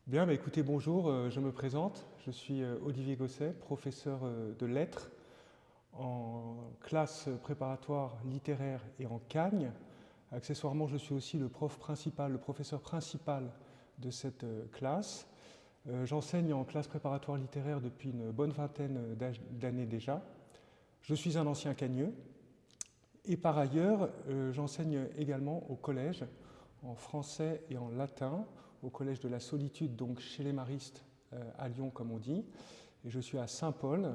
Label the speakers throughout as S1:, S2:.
S1: Bien, écoutez, bonjour, je me présente. Je suis Olivier Gosset, professeur de lettres en classe préparatoire littéraire et en Cagne. Accessoirement, je suis aussi le professeur principal de cette classe. J'enseigne en classe préparatoire littéraire depuis une bonne vingtaine d'années déjà. Je suis un ancien cagneux et par ailleurs, j'enseigne également au collège en français et en latin, au collège de la Solitude, donc chez les Maristes à Lyon comme on dit, et je suis à Saint-Paul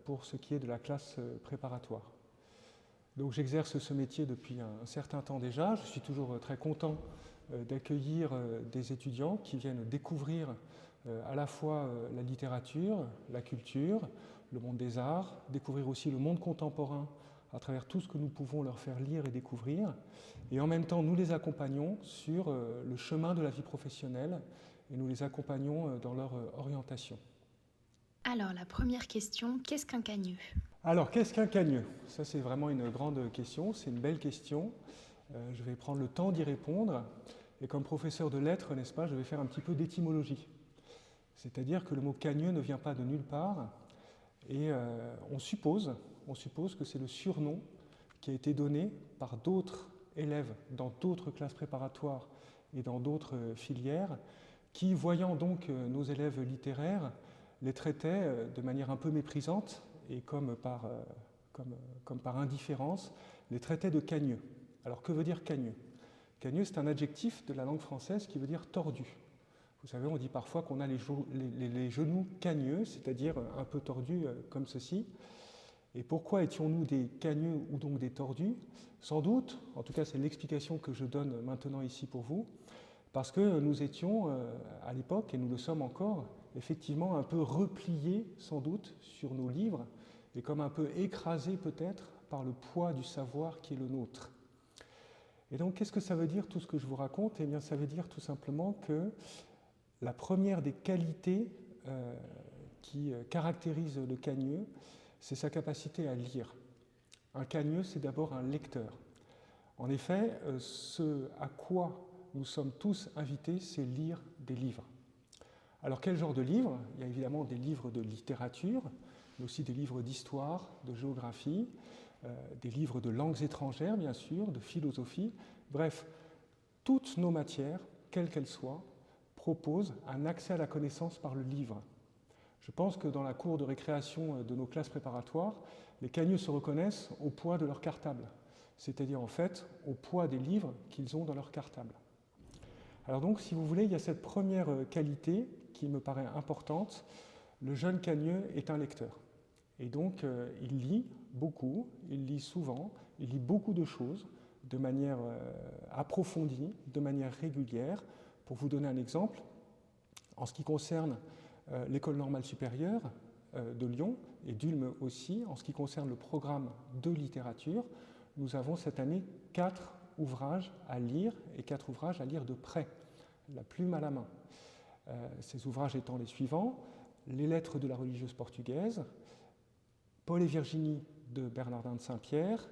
S1: pour ce qui est de la classe préparatoire. Donc j'exerce ce métier depuis un certain temps déjà, je suis toujours très content d'accueillir des étudiants qui viennent découvrir à la fois la littérature, la culture, le monde des arts, découvrir aussi le monde contemporain à travers tout ce que nous pouvons leur faire lire et découvrir. Et en même temps, nous les accompagnons sur le chemin de la vie professionnelle et nous les accompagnons dans leur orientation.
S2: Alors, la première question, qu'est-ce qu'un cagneux?
S1: Alors, qu'est-ce qu'un cagneux? Ça, c'est vraiment une grande question, c'est une belle question. Je vais prendre le temps d'y répondre. Et comme professeur de lettres, n'est-ce pas, je vais faire un petit peu d'étymologie. C'est-à-dire que le mot cagneux ne vient pas de nulle part. Et on suppose que c'est le surnom qui a été donné par d'autres élèves dans d'autres classes préparatoires et dans d'autres filières, qui, voyant donc nos élèves littéraires, les traitaient de manière un peu méprisante et comme par indifférence, les traitaient de cagneux. Alors que veut dire cagneux? Cagneux, c'est un adjectif de la langue française qui veut dire tordu. Vous savez, on dit parfois qu'on a les genoux cagneux, c'est-à-dire un peu tordus comme ceci. Et pourquoi étions-nous des cagneux ou donc des tordus? Sans doute, en tout cas c'est l'explication que je donne maintenant ici pour vous, parce que nous étions à l'époque, et nous le sommes encore, effectivement un peu repliés sans doute sur nos livres, et comme un peu écrasés peut-être par le poids du savoir qui est le nôtre. Et donc qu'est-ce que ça veut dire tout ce que je vous raconte? Eh bien ça veut dire tout simplement que la première des qualités qui caractérise le cagneux, c'est sa capacité à lire. Un cagneux, c'est d'abord un lecteur. En effet, ce à quoi nous sommes tous invités, c'est lire des livres. Alors quel genre de livres? Il y a évidemment des livres de littérature, mais aussi des livres d'histoire, de géographie, des livres de langues étrangères, bien sûr, de philosophie. Bref, toutes nos matières, quelles qu'elles soient, proposent un accès à la connaissance par le livre. Je pense que dans la cour de récréation de nos classes préparatoires, les cagneux se reconnaissent au poids de leur cartable, c'est-à-dire en fait au poids des livres qu'ils ont dans leur cartable. Alors donc, si vous voulez, il y a cette première qualité qui me paraît importante. Le jeune cagneux est un lecteur. Et donc, il lit beaucoup, il lit souvent, il lit beaucoup de choses de manière approfondie, de manière régulière. Pour vous donner un exemple, en ce qui concerne l'école normale supérieure de Lyon et d'Ulm aussi, en ce qui concerne le programme de littérature, nous avons cette année 4 ouvrages à lire et 4 ouvrages à lire de près, la plume à la main. Ces ouvrages étant les suivants: Les lettres de la religieuse portugaise, Paul et Virginie de Bernardin de Saint-Pierre,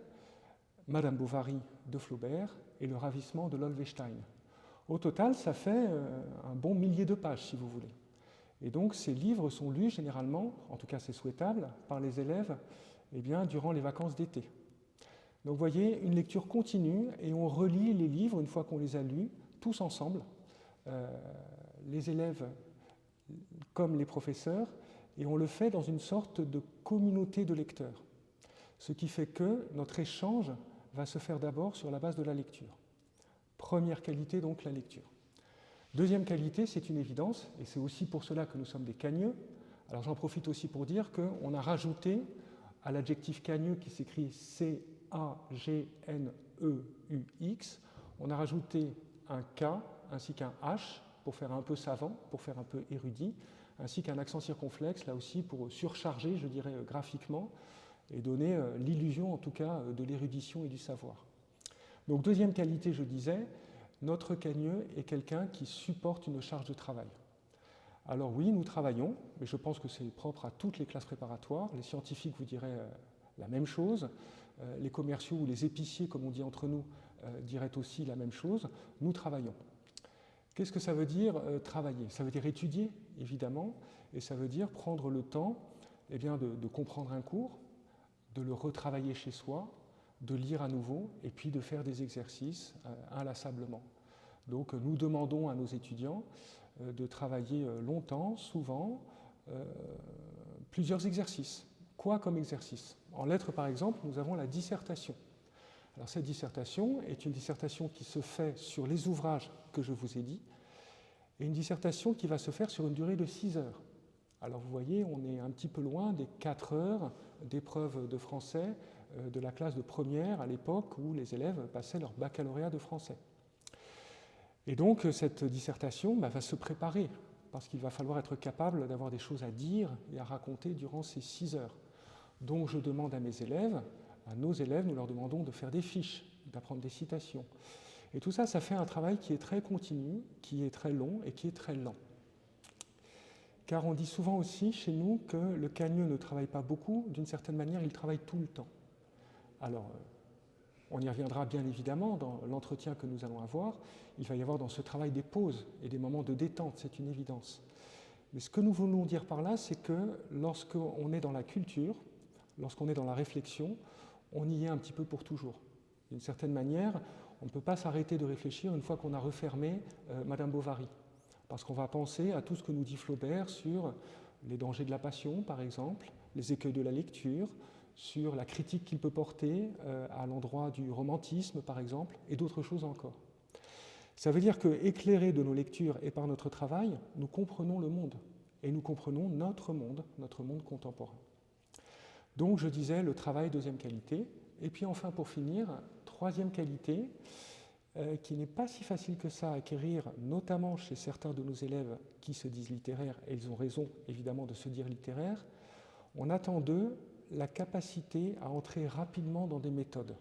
S1: Madame Bovary de Flaubert et Le ravissement de l'Olvestein. Au total, ça fait un bon millier de pages, si vous voulez. Et donc, ces livres sont lus généralement, en tout cas c'est souhaitable, par les élèves durant les vacances d'été. Donc, vous voyez, une lecture continue et on relit les livres une fois qu'on les a lus, tous ensemble, les élèves comme les professeurs, et on le fait dans une sorte de communauté de lecteurs. Ce qui fait que notre échange va se faire d'abord sur la base de la lecture. Première qualité, donc, la lecture. Deuxième qualité, c'est une évidence, et c'est aussi pour cela que nous sommes des cagneux. Alors j'en profite aussi pour dire qu'on a rajouté à l'adjectif cagneux qui s'écrit C-A-G-N-E-U-X, on a rajouté un K ainsi qu'un H pour faire un peu savant, pour faire un peu érudit, ainsi qu'un accent circonflexe, là aussi pour surcharger, je dirais, graphiquement, et donner l'illusion en tout cas de l'érudition et du savoir. Donc deuxième qualité, je disais, notre cagneux est quelqu'un qui supporte une charge de travail. Alors oui, nous travaillons, mais je pense que c'est propre à toutes les classes préparatoires. Les scientifiques vous diraient la même chose, les commerciaux ou les épiciers, comme on dit entre nous, diraient aussi la même chose. Nous travaillons. Qu'est-ce que ça veut dire travailler? Ça veut dire étudier, évidemment, et ça veut dire prendre le temps de comprendre un cours, de le retravailler chez soi, de lire à nouveau, et puis de faire des exercices inlassablement. Donc nous demandons à nos étudiants de travailler longtemps, souvent, plusieurs exercices. Quoi comme exercice? En lettres, par exemple, nous avons la dissertation. Alors cette dissertation est une dissertation qui se fait sur les ouvrages que je vous ai dit, et une dissertation qui va se faire sur une durée de 6 heures. Alors vous voyez, on est un petit peu loin des 4 heures d'épreuve de français de la classe de première à l'époque où les élèves passaient leur baccalauréat de français. Et donc cette dissertation va se préparer, parce qu'il va falloir être capable d'avoir des choses à dire et à raconter durant ces 6 heures. Donc je demande à mes élèves, à nos élèves, nous leur demandons de faire des fiches, d'apprendre des citations. Et tout ça, ça fait un travail qui est très continu, qui est très long et qui est très lent. Car on dit souvent aussi chez nous que le cagneux ne travaille pas beaucoup, d'une certaine manière, il travaille tout le temps. Alors, on y reviendra bien évidemment dans l'entretien que nous allons avoir. Il va y avoir dans ce travail des pauses et des moments de détente, c'est une évidence. Mais ce que nous voulons dire par là, c'est que lorsqu'on est dans la culture, lorsqu'on est dans la réflexion, on y est un petit peu pour toujours. D'une certaine manière, on ne peut pas s'arrêter de réfléchir une fois qu'on a refermé Madame Bovary. Parce qu'on va penser à tout ce que nous dit Flaubert sur les dangers de la passion, par exemple, les écueils de la lecture, sur la critique qu'il peut porter à l'endroit du romantisme, par exemple, et d'autres choses encore. Ça veut dire qu'éclairés de nos lectures et par notre travail, nous comprenons le monde, et nous comprenons notre monde contemporain. Donc, je disais, le travail, deuxième qualité. Et puis enfin, pour finir, troisième qualité, qui n'est pas si facile que ça à acquérir, notamment chez certains de nos élèves qui se disent littéraires, et ils ont raison évidemment de se dire littéraires, on attend d'eux la capacité à entrer rapidement dans des méthodes,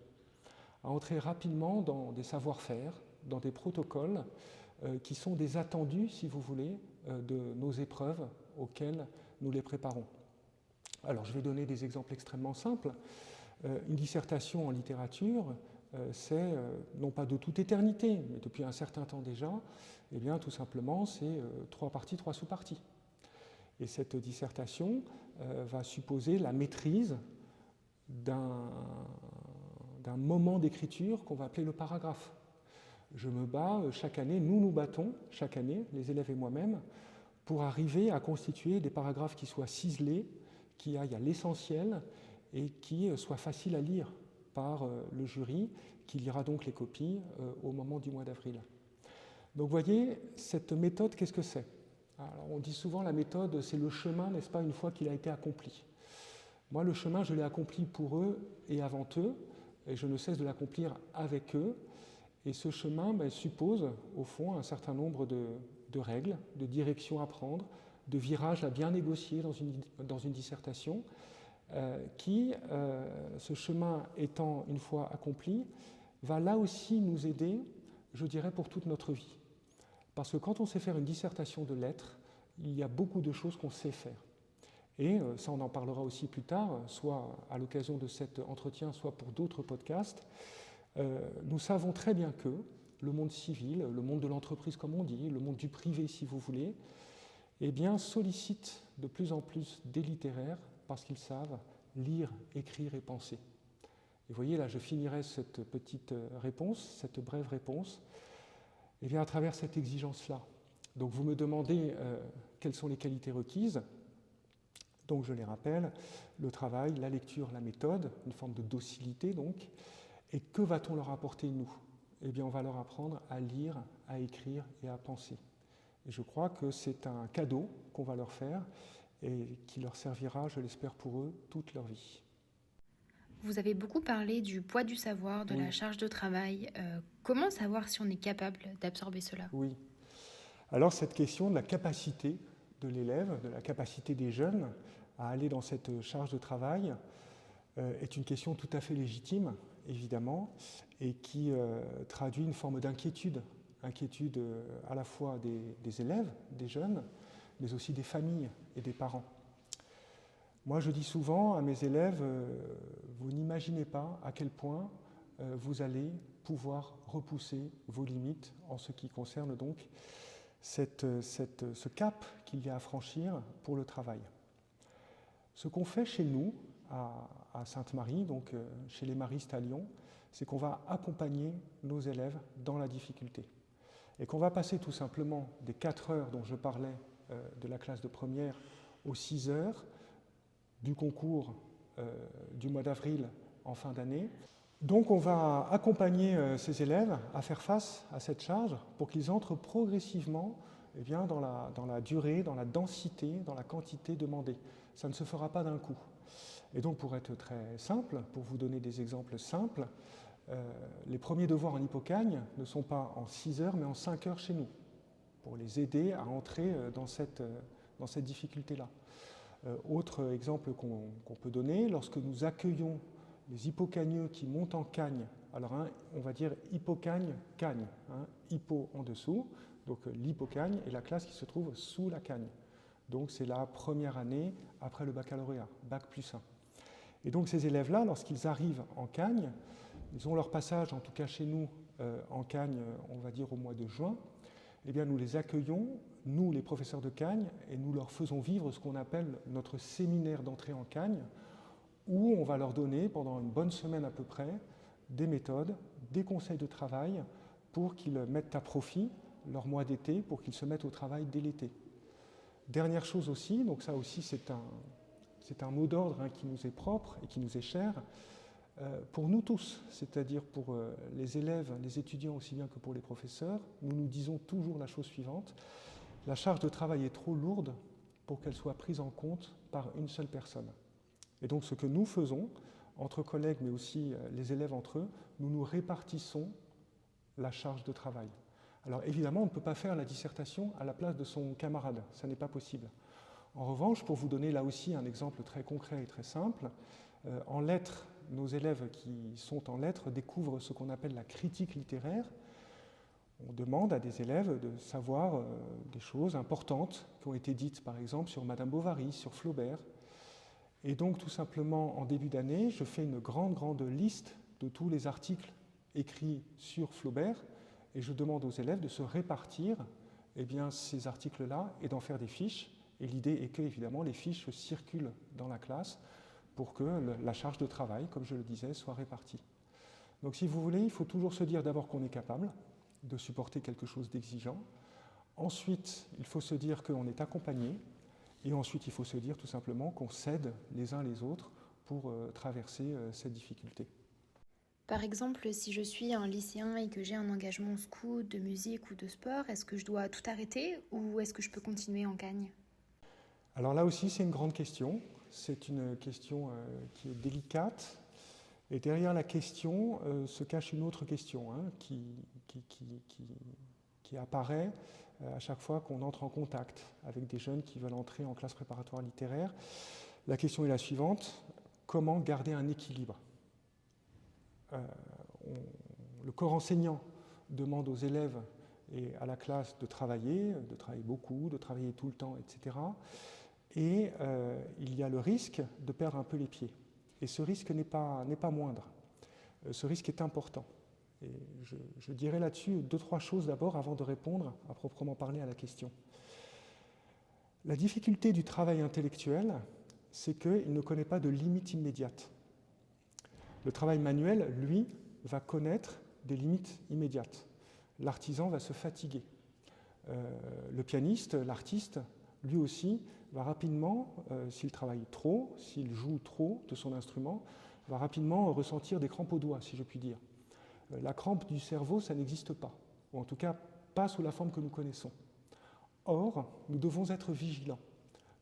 S1: à entrer rapidement dans des savoir-faire, dans des protocoles qui sont des attendus, si vous voulez, de nos épreuves auxquelles nous les préparons. Alors, je vais donner des exemples extrêmement simples. Une dissertation en littérature, c'est, non pas de toute éternité, mais depuis un certain temps déjà, eh bien, tout simplement, c'est 3 parties, 3 sous-parties. Et cette dissertation va supposer la maîtrise d'un moment d'écriture qu'on va appeler le paragraphe. Je me bats chaque année, nous nous battons chaque année, les élèves et moi-même, pour arriver à constituer des paragraphes qui soient ciselés, qui aillent à l'essentiel et qui soient faciles à lire par le jury, qui lira donc les copies au moment du mois d'avril. Donc vous voyez, cette méthode, qu'est-ce que c'est? Alors, on dit souvent la méthode, c'est le chemin, n'est-ce pas, une fois qu'il a été accompli. Moi, le chemin, je l'ai accompli pour eux et avant eux, et je ne cesse de l'accomplir avec eux. Et ce chemin suppose, au fond, un certain nombre de règles, de directions à prendre, de virages à bien négocier dans une dissertation, ce chemin étant une fois accompli, va là aussi nous aider, je dirais, pour toute notre vie. Parce que quand on sait faire une dissertation de lettres, il y a beaucoup de choses qu'on sait faire. Et ça, on en parlera aussi plus tard, soit à l'occasion de cet entretien, soit pour d'autres podcasts. Nous savons très bien que le monde civil, le monde de l'entreprise comme on dit, le monde du privé si vous voulez, eh bien, sollicite de plus en plus des littéraires parce qu'ils savent lire, écrire et penser. Et vous voyez, là, je finirai cette petite réponse, cette brève réponse, eh bien, à travers cette exigence-là. Donc, vous me demandez quelles sont les qualités requises. Donc, je les rappelle, le travail, la lecture, la méthode, une forme de docilité, donc. Et que va-t-on leur apporter, nous? Eh bien, on va leur apprendre à lire, à écrire et à penser. Et je crois que c'est un cadeau qu'on va leur faire et qui leur servira, je l'espère pour eux, toute leur vie.
S2: Vous avez beaucoup parlé du poids du savoir, de la charge de travail. Comment savoir si on est capable d'absorber cela?
S1: Oui. Alors, cette question de la capacité de l'élève, de la capacité des jeunes à aller dans cette charge de travail est une question tout à fait légitime, évidemment, et qui traduit une forme d'inquiétude à la fois des élèves, des jeunes, mais aussi des familles et des parents. Moi, je dis souvent à mes élèves, vous n'imaginez pas à quel point vous allez pouvoir repousser vos limites en ce qui concerne donc ce cap qu'il y a à franchir pour le travail. Ce qu'on fait chez nous, à Sainte-Marie, donc chez les maristes à Lyon, c'est qu'on va accompagner nos élèves dans la difficulté. Et qu'on va passer tout simplement des 4 heures dont je parlais de la classe de première aux 6 heures du concours du mois d'avril en fin d'année. Donc on va accompagner ces élèves à faire face à cette charge pour qu'ils entrent progressivement dans la durée, dans la densité, dans la quantité demandée. Ça ne se fera pas d'un coup. Et donc pour être très simple, pour vous donner des exemples simples, les premiers devoirs en hippocagne ne sont pas en 6 heures mais en 5 heures chez nous, pour les aider à entrer dans cette difficulté-là. Autre exemple qu'on peut donner, lorsque nous accueillons les hippocagneux qui montent en cagne, alors on va dire hippocagne-cagne, hippo en dessous, donc l'hippocagne est la classe qui se trouve sous la cagne. Donc c'est la première année après le baccalauréat, bac plus 1. Et donc ces élèves-là, lorsqu'ils arrivent en cagne, ils ont leur passage, en tout cas chez nous, en cagne, on va dire au mois de juin, eh bien nous les accueillons, nous les professeurs de cagne, et nous leur faisons vivre ce qu'on appelle notre séminaire d'entrée en cagne, où on va leur donner pendant une bonne semaine à peu près des méthodes, des conseils de travail pour qu'ils mettent à profit leur mois d'été, pour qu'ils se mettent au travail dès l'été. Dernière chose aussi, donc ça aussi c'est un mot d'ordre qui nous est propre et qui nous est cher, pour nous tous, c'est-à-dire pour les élèves, les étudiants aussi bien que pour les professeurs, nous nous disons toujours la chose suivante: la charge de travail est trop lourde pour qu'elle soit prise en compte par une seule personne. Et donc ce que nous faisons, entre collègues mais aussi les élèves entre eux, nous nous répartissons la charge de travail. Alors évidemment, on ne peut pas faire la dissertation à la place de son camarade, ça n'est pas possible. En revanche, pour vous donner là aussi un exemple très concret et très simple, en lettres, nos élèves qui sont en lettres découvrent ce qu'on appelle la critique littéraire. On demande à des élèves de savoir des choses importantes qui ont été dites, par exemple, sur Madame Bovary, sur Flaubert. Et donc, tout simplement, en début d'année, je fais une grande liste de tous les articles écrits sur Flaubert et je demande aux élèves de se répartir ces articles-là et d'en faire des fiches. Et l'idée est que, évidemment, les fiches circulent dans la classe pour que la charge de travail, comme je le disais, soit répartie. Donc, si vous voulez, il faut toujours se dire d'abord qu'on est capable de supporter quelque chose d'exigeant. Ensuite, il faut se dire qu'on est accompagné. Et ensuite, il faut se dire tout simplement qu'on s'aide les uns les autres pour traverser cette difficulté.
S2: Par exemple, si je suis un lycéen et que j'ai un engagement scout, de musique ou de sport, est-ce que je dois tout arrêter ou est-ce que je peux continuer en cagne ?
S1: Alors là aussi, c'est une grande question. C'est une question qui est délicate. Et derrière la question se cache une autre question qui apparaît à chaque fois qu'on entre en contact avec des jeunes qui veulent entrer en classe préparatoire littéraire. La question est la suivante: comment garder un équilibre ? Le corps enseignant demande aux élèves et à la classe de travailler beaucoup, de travailler tout le temps, etc. Et il y a le risque de perdre un peu les pieds. Et ce risque n'est pas moindre. Ce risque est important. Et je dirais là-dessus 2-3 choses d'abord avant de répondre à proprement parler à la question. La difficulté du travail intellectuel, c'est qu'il ne connaît pas de limite immédiate. Le travail manuel, lui, va connaître des limites immédiates. L'artisan va se fatiguer. Le pianiste, l'artiste, lui aussi, va rapidement, s'il travaille trop, s'il joue trop de son instrument, va rapidement ressentir des crampes aux doigts, si je puis dire. La crampe du cerveau, ça n'existe pas, ou en tout cas pas sous la forme que nous connaissons. Or, nous devons être vigilants.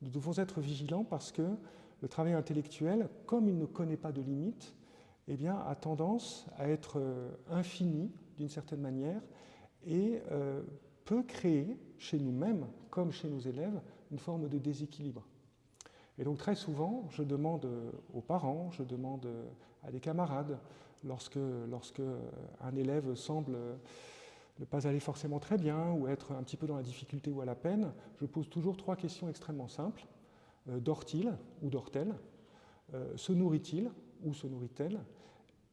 S1: Nous devons être vigilants parce que le travail intellectuel, comme il ne connaît pas de limites, a tendance à être infini d'une certaine manière et peut créer chez nous-mêmes, comme chez nos élèves, une forme de déséquilibre. Et donc très souvent, je demande aux parents, je demande à des camarades, lorsque un élève semble ne pas aller forcément très bien ou être un petit peu dans la difficulté ou à la peine, je pose toujours 3 questions extrêmement simples. Dort-il ou dort-elle ? Se nourrit-il ou se nourrit-elle ?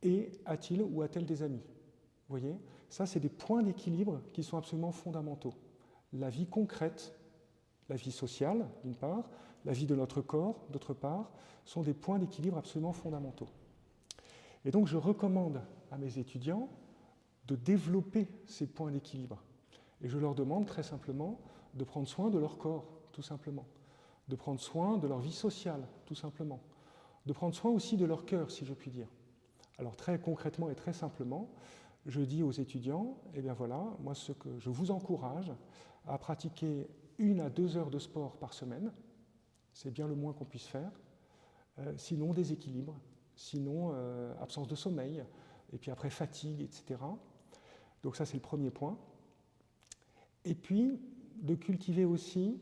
S1: Et a-t-il ou a-t-elle des amis ? Vous voyez ? Ça, c'est des points d'équilibre qui sont absolument fondamentaux. la vie concrète, la vie sociale, d'une part, la vie de notre corps, d'autre part, sont des points d'équilibre absolument fondamentaux. Et donc je recommande à mes étudiants de développer ces points d'équilibre. Et je leur demande très simplement de prendre soin de leur corps, tout simplement, de prendre soin de leur vie sociale, tout simplement, de prendre soin aussi de leur cœur, si je puis dire. Alors très concrètement et très simplement, je dis aux étudiants, eh bien voilà, moi ce que je vous encourage à pratiquer 1 à 2 heures de sport par semaine, c'est bien le moins qu'on puisse faire, sinon déséquilibre, sinon absence de sommeil, et puis après fatigue, etc. Donc ça c'est le premier point. Et puis de cultiver aussi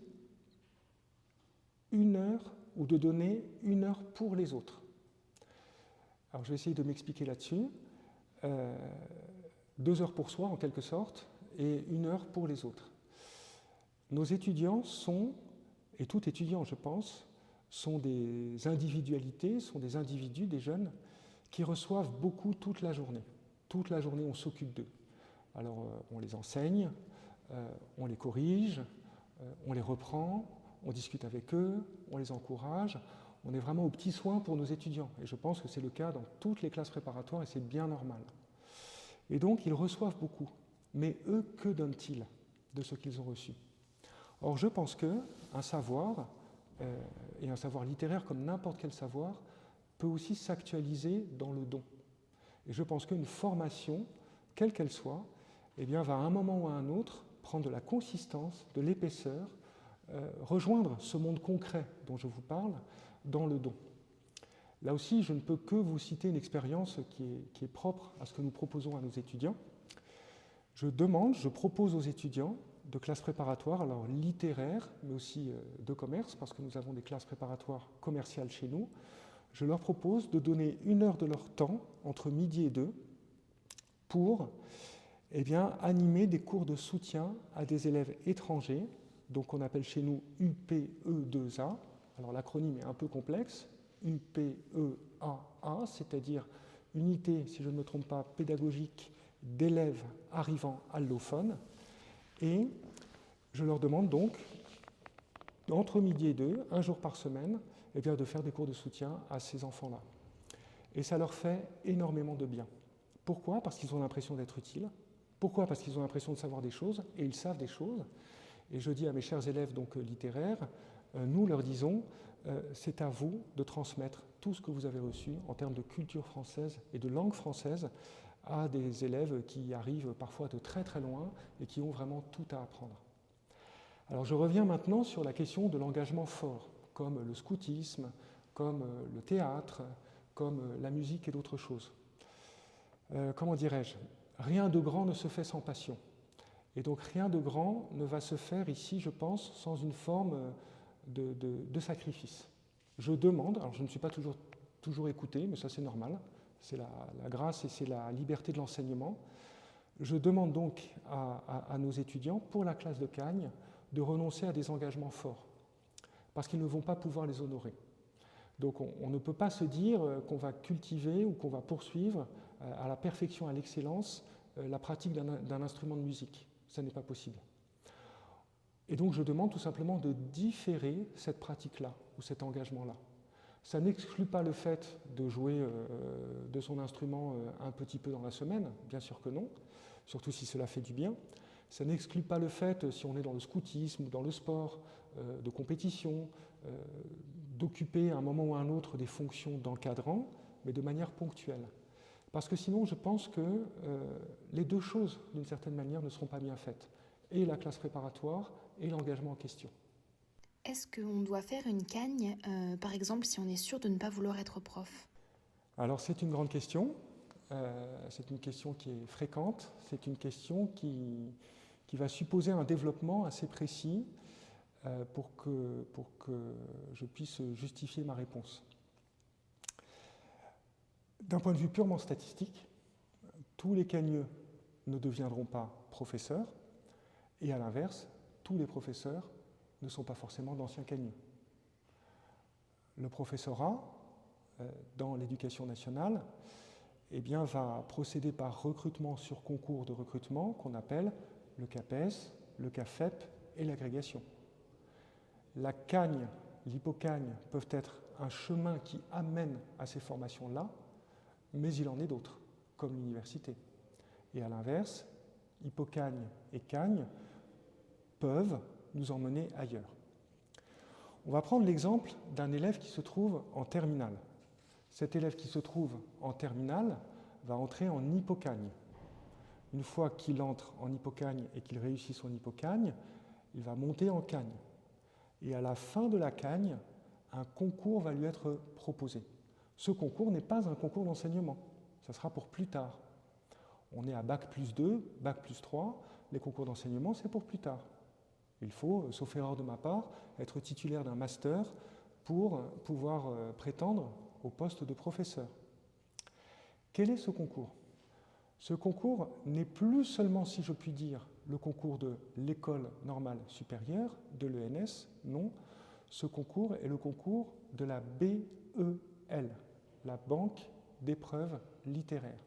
S1: 1 heure ou de donner 1 heure pour les autres. Alors je vais essayer de m'expliquer là-dessus. 2 heures pour soi en quelque sorte et 1 heure pour les autres. Nos étudiants sont, et tout étudiant je pense, sont des individualités, sont des individus, des jeunes, qui reçoivent beaucoup toute la journée. Toute la journée on s'occupe d'eux. Alors on les enseigne, on les corrige, on les reprend, on discute avec eux, on les encourage. On est vraiment aux petits soins pour nos étudiants. Et je pense que c'est le cas dans toutes les classes préparatoires et c'est bien normal. Et donc ils reçoivent beaucoup. Mais eux, que donnent-ils de ce qu'ils ont reçu? Or je pense qu'un savoir, et un savoir littéraire comme n'importe quel savoir, peut aussi s'actualiser dans le don. Et je pense qu'une formation, quelle qu'elle soit, eh bien, va à un moment ou à un autre prendre de la consistance, de l'épaisseur, rejoindre ce monde concret dont je vous parle dans le don. Là aussi, je ne peux que vous citer une expérience qui est propre à ce que nous proposons à nos étudiants. Je propose aux étudiants de classes préparatoires, alors littéraires, mais aussi de commerce, parce que nous avons des classes préparatoires commerciales chez nous, je leur propose de donner 1 heure de leur temps, entre midi et 2, pour animer des cours de soutien à des élèves étrangers, donc on appelle chez nous UPE2A. Alors l'acronyme est un peu complexe, UPEAA, c'est-à-dire unité, si je ne me trompe pas, pédagogique d'élèves arrivant allophones. Et je leur demande donc, entre midi et 2, 1 jour par semaine, de faire des cours de soutien à ces enfants-là. Et ça leur fait énormément de bien. Pourquoi? Parce qu'ils ont l'impression d'être utiles. Pourquoi? Parce qu'ils ont l'impression de savoir des choses, et ils savent des choses. Et je dis à mes chers élèves donc, littéraires, nous leur disons, c'est à vous de transmettre tout ce que vous avez reçu en termes de culture française et de langue française à des élèves qui arrivent parfois de très très loin et qui ont vraiment tout à apprendre. Alors je reviens maintenant sur la question de l'engagement fort, comme le scoutisme, comme le théâtre, comme la musique et d'autres choses. Comment dirais-je? Rien de grand ne se fait sans passion. Et donc rien de grand ne va se faire ici, je pense, sans une forme de sacrifice. Je demande, alors je ne suis pas toujours écouté, mais ça c'est normal, c'est la grâce et c'est la liberté de l'enseignement. Je demande donc à nos étudiants, pour la classe de Cagnes, de renoncer à des engagements forts, parce qu'ils ne vont pas pouvoir les honorer. Donc on ne peut pas se dire qu'on va cultiver ou qu'on va poursuivre à la perfection, à l'excellence, la pratique d'un instrument de musique. Ça n'est pas possible. Et donc je demande tout simplement de différer cette pratique-là, ou cet engagement-là. Ça n'exclut pas le fait de jouer de son instrument un petit peu dans la semaine, bien sûr que non, surtout si cela fait du bien. Ça n'exclut pas le fait, si on est dans le scoutisme ou dans le sport, de compétition, d'occuper à un moment ou à un autre des fonctions d'encadrant, mais de manière ponctuelle. Parce que sinon, je pense que les deux choses, d'une certaine manière, ne seront pas bien faites. Et la classe préparatoire et l'engagement en question.
S2: Est-ce qu'on doit faire une cagne, par exemple, si on est sûr de ne pas vouloir être prof?
S1: Alors c'est une grande question. C'est une question qui est fréquente. C'est une question qui va supposer un développement assez précis pour que je puisse justifier ma réponse. D'un point de vue purement statistique, tous les cagneux ne deviendront pas professeurs, et à l'inverse, tous les professeurs ne sont pas forcément d'anciens cagneux. Le professorat, dans l'éducation nationale, va procéder par recrutement sur concours de recrutement qu'on appelle le CAPES, le CAFEP et l'agrégation. La cagne, l'hypocagne peuvent être un chemin qui amène à ces formations-là, mais il en est d'autres, comme l'université. Et à l'inverse, hypocagne et cagne peuvent nous emmener ailleurs. On va prendre l'exemple d'un élève qui se trouve en terminale. Cet élève qui se trouve en terminale va entrer en hypocagne. Une fois qu'il entre en hypocagne et qu'il réussit son hypocagne, il va monter en cagne. Et à la fin de la cagne, un concours va lui être proposé. Ce concours n'est pas un concours d'enseignement, ça sera pour plus tard. On est à Bac plus 2, Bac plus 3, les concours d'enseignement, c'est pour plus tard. Il faut, sauf erreur de ma part, être titulaire d'un master pour pouvoir prétendre au poste de professeur. Quel est ce concours ? Ce concours n'est plus seulement, si je puis dire, le concours de l'école normale supérieure, de l'ENS, non. Ce concours est le concours de la BEL, la Banque d'épreuves littéraires.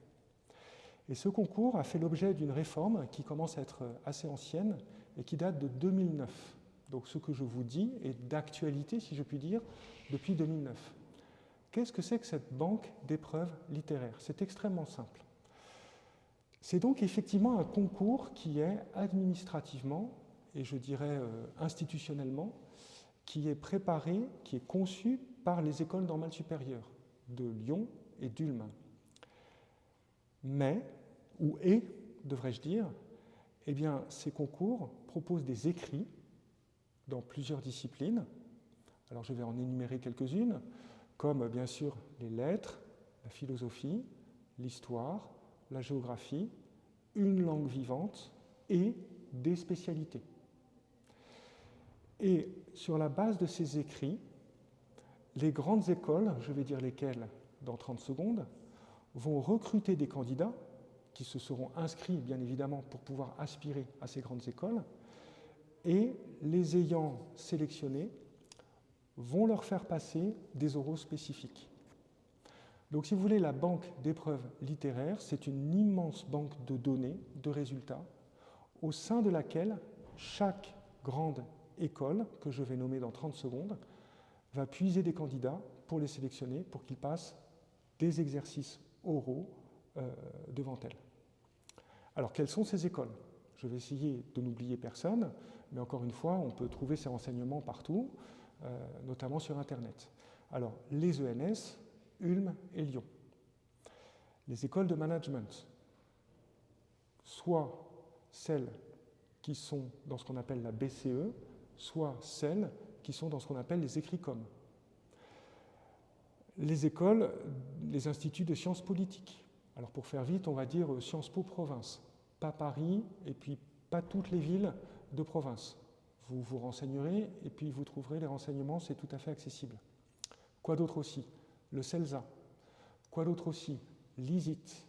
S1: Et ce concours a fait l'objet d'une réforme qui commence à être assez ancienne et qui date de 2009. Donc ce que je vous dis est d'actualité, si je puis dire, depuis 2009. Qu'est-ce que c'est que cette banque d'épreuves littéraires ? C'est extrêmement simple. C'est donc effectivement un concours qui est administrativement, et je dirais institutionnellement, qui est préparé, qui est conçu par les écoles normales supérieures de Lyon et d'Ulm. Mais, devrais-je dire, eh bien, ces concours proposent des écrits dans plusieurs disciplines. Alors je vais en énumérer quelques-unes, comme bien sûr les lettres, la philosophie, l'histoire, la géographie, une langue vivante et des spécialités. Et sur la base de ces écrits, les grandes écoles, je vais dire lesquelles dans 30 secondes, vont recruter des candidats qui se seront inscrits, bien évidemment, pour pouvoir aspirer à ces grandes écoles, et les ayant sélectionnés vont leur faire passer des oraux spécifiques. Donc, si vous voulez, la banque d'épreuves littéraires, c'est une immense banque de données, de résultats, au sein de laquelle chaque grande école, que je vais nommer dans 30 secondes, va puiser des candidats pour les sélectionner, pour qu'ils passent des exercices oraux devant elle. Alors, quelles sont ces écoles ? Je vais essayer de n'oublier personne, mais encore une fois, on peut trouver ces renseignements partout, notamment sur Internet. Alors, les ENS, Ulm et Lyon. Les écoles de management, soit celles qui sont dans ce qu'on appelle la BCE, soit celles qui sont dans ce qu'on appelle les écrits-com. Les écoles, les instituts de sciences politiques. Alors pour faire vite, on va dire Sciences Po province, pas Paris et puis pas toutes les villes de province. Vous vous renseignerez et puis vous trouverez les renseignements, c'est tout à fait accessible. Quoi d'autre aussi ? Le CELSA. Quoi d'autre aussi ? l'ISIT.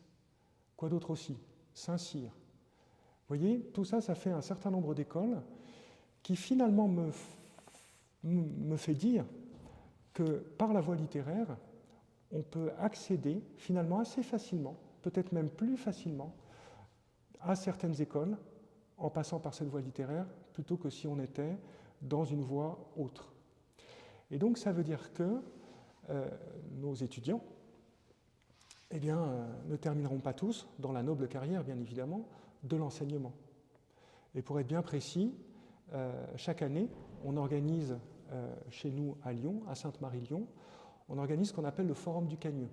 S1: Quoi d'autre aussi ? Saint-Cyr. Vous voyez, tout ça, ça fait un certain nombre d'écoles qui finalement me fait dire que par la voie littéraire, on peut accéder finalement assez facilement, peut-être même plus facilement, à certaines écoles en passant par cette voie littéraire plutôt que si on était dans une voie autre. Et donc ça veut dire que nos étudiants ne termineront pas tous dans la noble carrière, bien évidemment, de l'enseignement. Et pour être bien précis, chaque année, on organise chez nous à Lyon, à Sainte-Marie-Lyon, on organise ce qu'on appelle le Forum du Cagneux.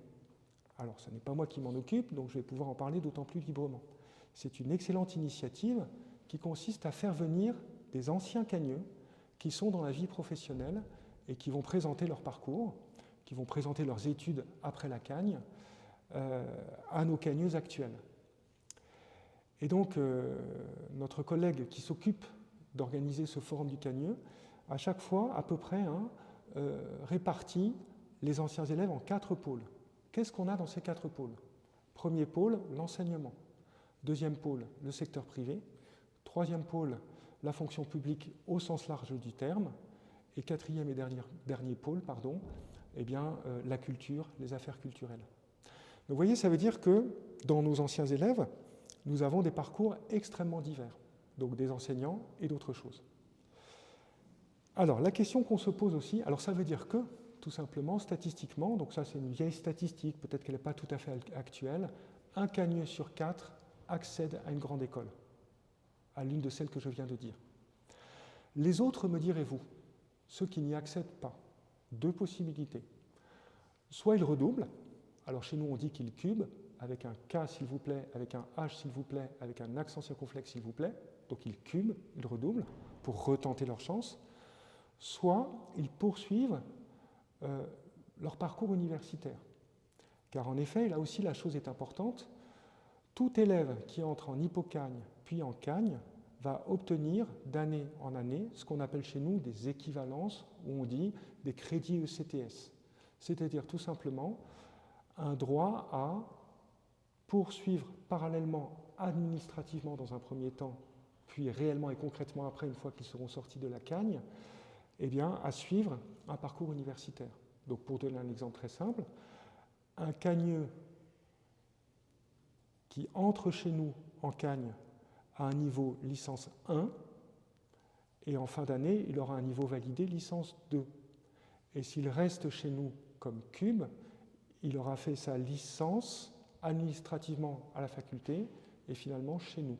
S1: Alors, ce n'est pas moi qui m'en occupe, donc je vais pouvoir en parler d'autant plus librement. C'est une excellente initiative qui consiste à faire venir des anciens cagneux qui sont dans la vie professionnelle et qui vont présenter leur parcours, qui vont présenter leurs études après la cagne à nos cagneux actuels. Et donc, notre collègue qui s'occupe d'organiser ce forum du cagneux, à chaque fois, à peu près, répartit les anciens élèves en 4 pôles. Qu'est-ce qu'on a dans ces 4 pôles ? Premier pôle, l'enseignement. Deuxième pôle, le secteur privé. Troisième pôle, la fonction publique au sens large du terme. Et quatrième et dernier pôle, la culture, les affaires culturelles. Donc vous voyez, ça veut dire que dans nos anciens élèves, nous avons des parcours extrêmement divers, donc des enseignants et d'autres choses. Alors, la question qu'on se pose aussi, alors ça veut dire que, tout simplement, statistiquement, donc ça c'est une vieille statistique, peut-être qu'elle n'est pas tout à fait actuelle, un cagneux sur 4 accède à une grande école, à l'une de celles que je viens de dire. Les autres, me direz-vous, ceux qui n'y accèdent pas, deux possibilités. Soit ils redoublent, alors chez nous on dit qu'ils cubent, avec un K s'il vous plaît, avec un H s'il vous plaît, avec un accent circonflexe s'il vous plaît, donc ils cubent, ils redoublent, pour retenter leur chance, soit ils poursuivent leur parcours universitaire. Car en effet, là aussi la chose est importante, tout élève qui entre en hypocagne puis en cagne va obtenir d'année en année ce qu'on appelle chez nous des équivalences, où on dit des crédits ECTS. C'est-à-dire tout simplement un droit à poursuivre parallèlement administrativement dans un premier temps, puis réellement et concrètement après, une fois qu'ils seront sortis de la cagne, eh bien, à suivre un parcours universitaire. Donc pour donner un exemple très simple, un cagneux qui entre chez nous en cagne à un niveau licence 1, et en fin d'année, il aura un niveau validé licence 2. Et s'il reste chez nous comme cube, il aura fait sa licence administrativement à la faculté et finalement chez nous.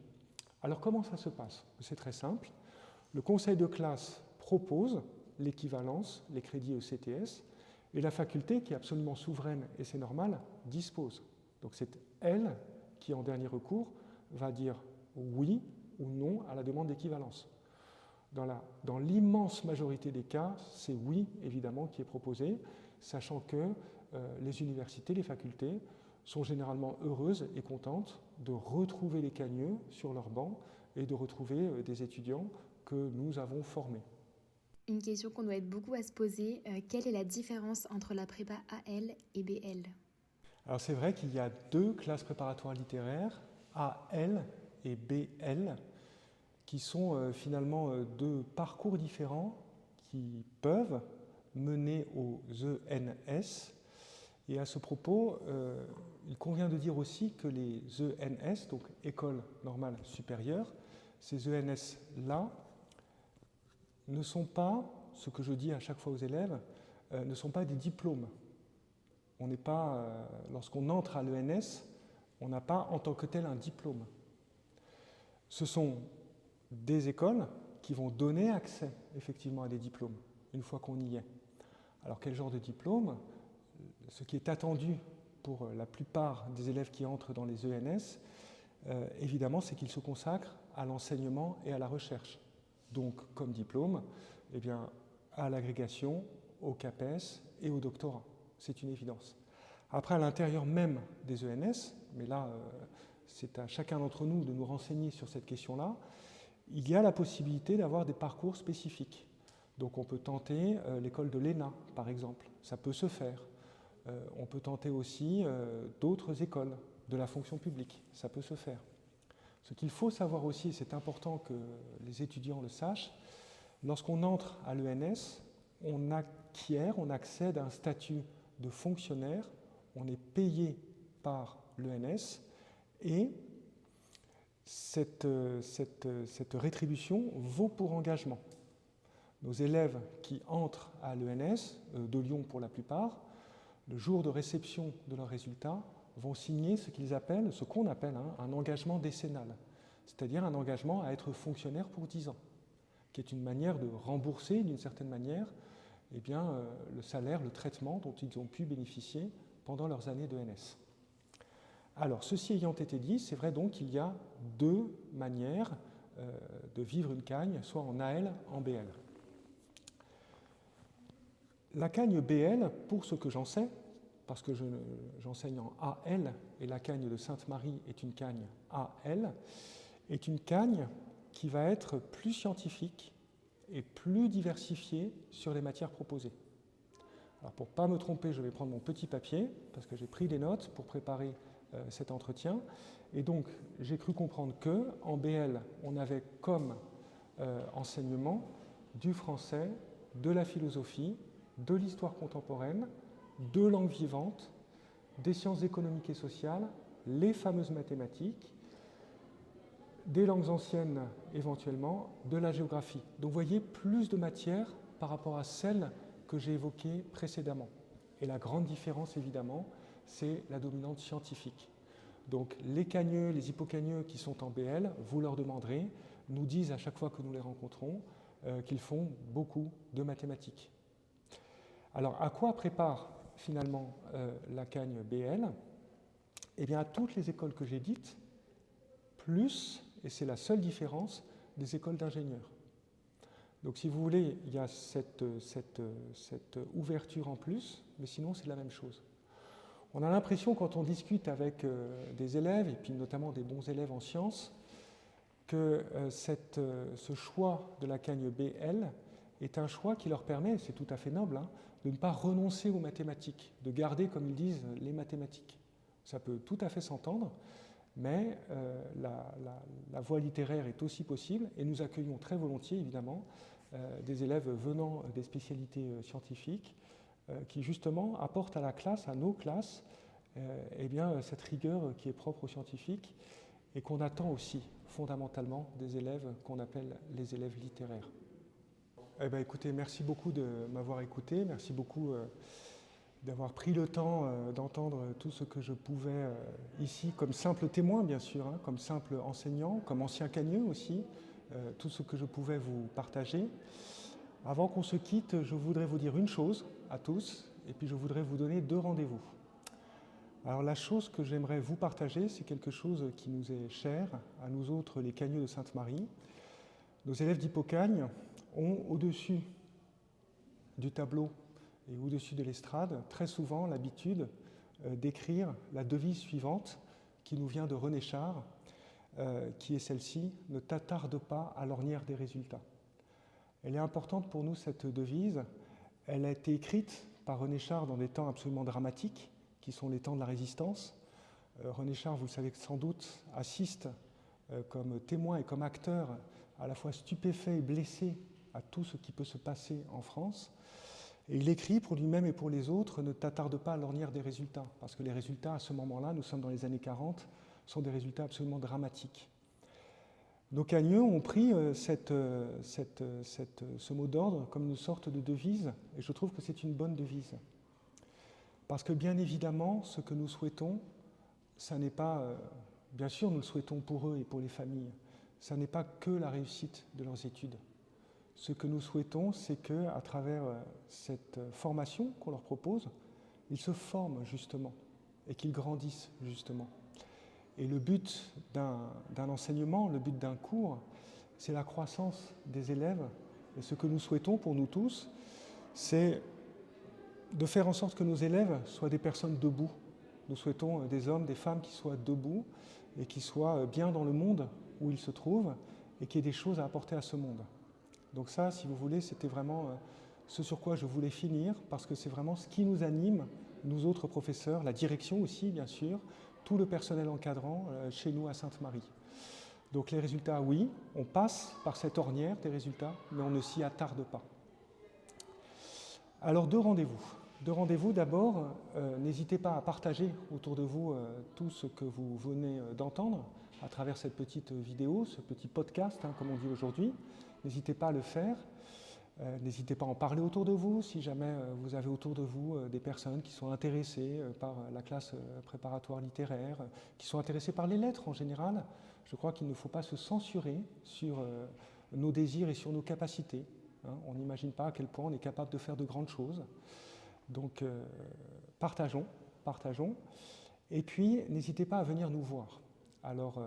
S1: Alors comment ça se passe? C'est très simple. Le conseil de classe propose l'équivalence, les crédits ECTS, et la faculté, qui est absolument souveraine et c'est normal, dispose. Donc c'est elle qui, en dernier recours, va dire oui ou non à la demande d'équivalence. Dans l'immense majorité des cas, c'est oui, évidemment, qui est proposé, sachant que les universités, les facultés, sont généralement heureuses et contentes de retrouver les cagneux sur leurs bancs et de retrouver des étudiants que nous avons formés.
S2: Une question qu'on doit être beaucoup à se poser, quelle est la différence entre la prépa AL et BL?
S1: Alors c'est vrai qu'il y a deux classes préparatoires littéraires, AL et BL, qui sont finalement deux parcours différents qui peuvent mener aux ENS. Et à ce propos, il convient de dire aussi que les ENS, donc École normale supérieure, ces ENS-là ne sont pas, ce que je dis à chaque fois aux élèves, ne sont pas des diplômes. On n'est pas, lorsqu'on entre à l'ENS, on n'a pas en tant que tel un diplôme. Ce sont des écoles qui vont donner accès effectivement à des diplômes, une fois qu'on y est. Alors quel genre de diplôme? Ce qui est attendu pour la plupart des élèves qui entrent dans les ENS, évidemment, c'est qu'ils se consacrent à l'enseignement et à la recherche. Donc, comme diplôme, eh bien, à l'agrégation, au CAPES et au doctorat. C'est une évidence. Après, à l'intérieur même des ENS, mais là, c'est à chacun d'entre nous de nous renseigner sur cette question-là, il y a la possibilité d'avoir des parcours spécifiques. Donc, on peut tenter l'école de l'ENA, par exemple. Ça peut se faire. On peut tenter aussi d'autres écoles de la fonction publique. Ça peut se faire. Ce qu'il faut savoir aussi, et c'est important que les étudiants le sachent, lorsqu'on entre à l'ENS, on acquiert, on accède à un statut de fonctionnaire, on est payé par l'ENS et cette rétribution vaut pour engagement. Nos élèves qui entrent à l'ENS, de Lyon pour la plupart, le jour de réception de leurs résultats, vont signer ce qu'on appelle un engagement décennal, c'est-à-dire un engagement à être fonctionnaire pour 10 ans, qui est une manière de rembourser d'une certaine manière eh bien, le salaire, le traitement dont ils ont pu bénéficier pendant leurs années d'ENS. Alors, ceci ayant été dit, c'est vrai donc qu'il y a deux manières de vivre une cagne, soit en AL, en BL. La cagne BL, pour ce que j'en sais, parce que j'enseigne en AL, et la cagne de Sainte-Marie est une cagne AL, est une cagne qui va être plus scientifique et plus diversifiée sur les matières proposées. Alors pour ne pas me tromper, je vais prendre mon petit papier, parce que j'ai pris des notes pour préparer cet entretien, et donc j'ai cru comprendre qu'en BL, on avait comme enseignement du français, de la philosophie, de l'histoire contemporaine, de langues vivantes, des sciences économiques et sociales, les fameuses mathématiques, des langues anciennes éventuellement, de la géographie. Donc vous voyez, plus de matières par rapport à celle que j'ai évoquée précédemment. Et la grande différence, évidemment, c'est la dominante scientifique. Donc les cagneux, les hippocagneux qui sont en BL, vous leur demanderez, nous disent à chaque fois que nous les rencontrons qu'ils font beaucoup de mathématiques. Alors à quoi prépare finalement la cagne BL? Eh bien à toutes les écoles que j'ai dites, plus, et c'est la seule différence, des écoles d'ingénieurs. Donc si vous voulez, il y a cette ouverture en plus, mais sinon c'est la même chose. On a l'impression quand on discute avec des élèves, et puis notamment des bons élèves en sciences, que ce choix de la cagne BL est un choix qui leur permet, c'est tout à fait noble, hein, de ne pas renoncer aux mathématiques, de garder, comme ils disent, les mathématiques. Ça peut tout à fait s'entendre, mais la voie littéraire est aussi possible, et nous accueillons très volontiers, évidemment, des élèves venant des spécialités scientifiques qui, justement, apportent à la classe, à nos classes, eh bien, cette rigueur qui est propre aux scientifiques et qu'on attend aussi, fondamentalement, des élèves qu'on appelle les élèves littéraires. Eh bien, écoutez, merci beaucoup de m'avoir écouté, merci beaucoup d'avoir pris le temps d'entendre tout ce que je pouvais ici, comme simple témoin, bien sûr, hein, comme simple enseignant, comme ancien cagneux aussi, tout ce que je pouvais vous partager. Avant qu'on se quitte, je voudrais vous dire une chose à tous, et puis je voudrais vous donner 2 rendez-vous. Alors la chose que j'aimerais vous partager, c'est quelque chose qui nous est cher, à nous autres les cagneux de Sainte-Marie. Nos élèves d'Hippocagne ont au-dessus du tableau et au-dessus de l'estrade très souvent l'habitude d'écrire la devise suivante qui nous vient de René Char, qui est celle-ci, « Ne t'attarde pas à l'ornière des résultats ». Elle est importante pour nous, cette devise. Elle a été écrite par René Char dans des temps absolument dramatiques, qui sont les temps de la Résistance. René Char, vous le savez sans doute, assiste comme témoin et comme acteur à la fois stupéfait et blessé à tout ce qui peut se passer en France. Et il écrit pour lui-même et pour les autres, ne t'attarde pas à l'ornière des résultats, parce que les résultats à ce moment-là, nous sommes dans les années 40, sont des résultats absolument dramatiques. Nos cagneux ont pris ce mot d'ordre comme une sorte de devise, et je trouve que c'est une bonne devise. Parce que bien évidemment, ce que nous souhaitons, ça n'est pas, bien sûr nous le souhaitons pour eux et pour les familles, ça n'est pas que la réussite de leurs études. Ce que nous souhaitons, c'est qu'à travers cette formation qu'on leur propose, ils se forment justement et qu'ils grandissent justement. Et le but d'un enseignement, le but d'un cours, c'est la croissance des élèves. Et ce que nous souhaitons pour nous tous, c'est de faire en sorte que nos élèves soient des personnes debout. Nous souhaitons des hommes, des femmes qui soient debout et qui soient bien dans le monde où ils se trouvent et qui aient des choses à apporter à ce monde. Donc ça, si vous voulez, c'était vraiment ce sur quoi je voulais finir, parce que c'est vraiment ce qui nous anime, nous autres professeurs, la direction aussi, bien sûr, tout le personnel encadrant chez nous à Sainte-Marie. Donc les résultats, oui, on passe par cette ornière des résultats, mais on ne s'y attarde pas. Alors 2 rendez-vous. 2 rendez-vous, d'abord, n'hésitez pas à partager autour de vous tout ce que vous venez d'entendre à travers cette petite vidéo, ce petit podcast, hein, comme on dit aujourd'hui. N'hésitez pas à le faire. N'hésitez pas à en parler autour de vous si jamais vous avez autour de vous des personnes qui sont intéressées par la classe préparatoire littéraire, qui sont intéressées par les lettres en général. Je crois qu'il ne faut pas se censurer sur nos désirs et sur nos capacités. Hein. On n'imagine pas à quel point on est capable de faire de grandes choses. Donc partageons. Et puis n'hésitez pas à venir nous voir. Alors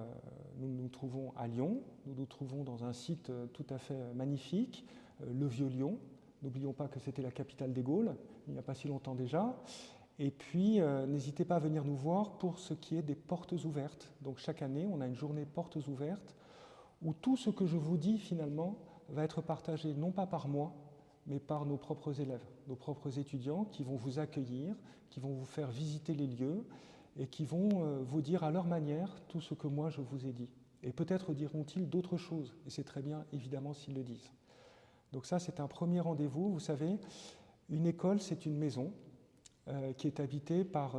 S1: nous nous trouvons à Lyon, nous nous trouvons dans un site tout à fait magnifique, le Vieux-Lyon. N'oublions pas que c'était la capitale des Gaules, il n'y a pas si longtemps déjà. Et puis, n'hésitez pas à venir nous voir pour ce qui est des portes ouvertes. Donc chaque année, on a une journée portes ouvertes où tout ce que je vous dis, finalement, va être partagé non pas par moi, mais par nos propres élèves, nos propres étudiants qui vont vous accueillir, qui vont vous faire visiter les lieux et qui vont vous dire à leur manière tout ce que moi je vous ai dit. Et peut-être diront-ils d'autres choses, et c'est très bien, évidemment, s'ils le disent. Donc ça, c'est un premier rendez-vous. Vous savez, une école, c'est une maison qui est habitée par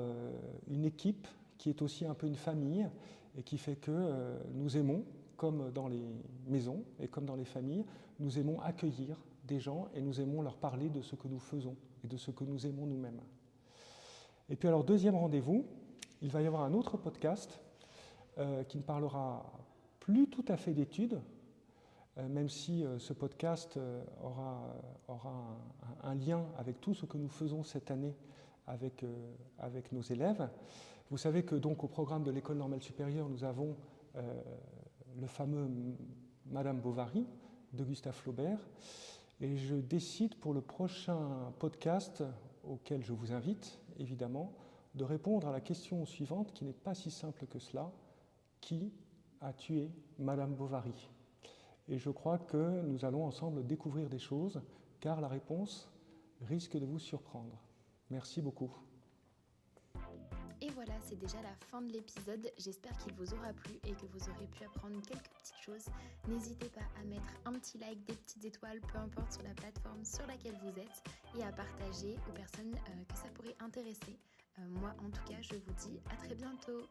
S1: une équipe qui est aussi un peu une famille et qui fait que nous aimons, comme dans les maisons et comme dans les familles, nous aimons accueillir des gens et nous aimons leur parler de ce que nous faisons et de ce que nous aimons nous-mêmes. Et puis alors, deuxième rendez-vous, il va y avoir un autre podcast qui ne parlera plus tout à fait d'études, même si ce podcast aura un lien avec tout ce que nous faisons cette année avec nos élèves. Vous savez que donc au programme de l'École normale supérieure, nous avons le fameux Madame Bovary de Gustave Flaubert. Et je décide pour le prochain podcast, auquel je vous invite évidemment, de répondre à la question suivante qui n'est pas si simple que cela. Qui a tué Madame Bovary ? Et je crois que nous allons ensemble découvrir des choses, car la réponse risque de vous surprendre. Merci beaucoup.
S2: Et voilà, c'est déjà la fin de l'épisode. J'espère qu'il vous aura plu et que vous aurez pu apprendre quelques petites choses. N'hésitez pas à mettre un petit like, des petites étoiles, peu importe sur la plateforme sur laquelle vous êtes, et à partager aux personnes que ça pourrait intéresser. Moi, en tout cas, je vous dis à très bientôt.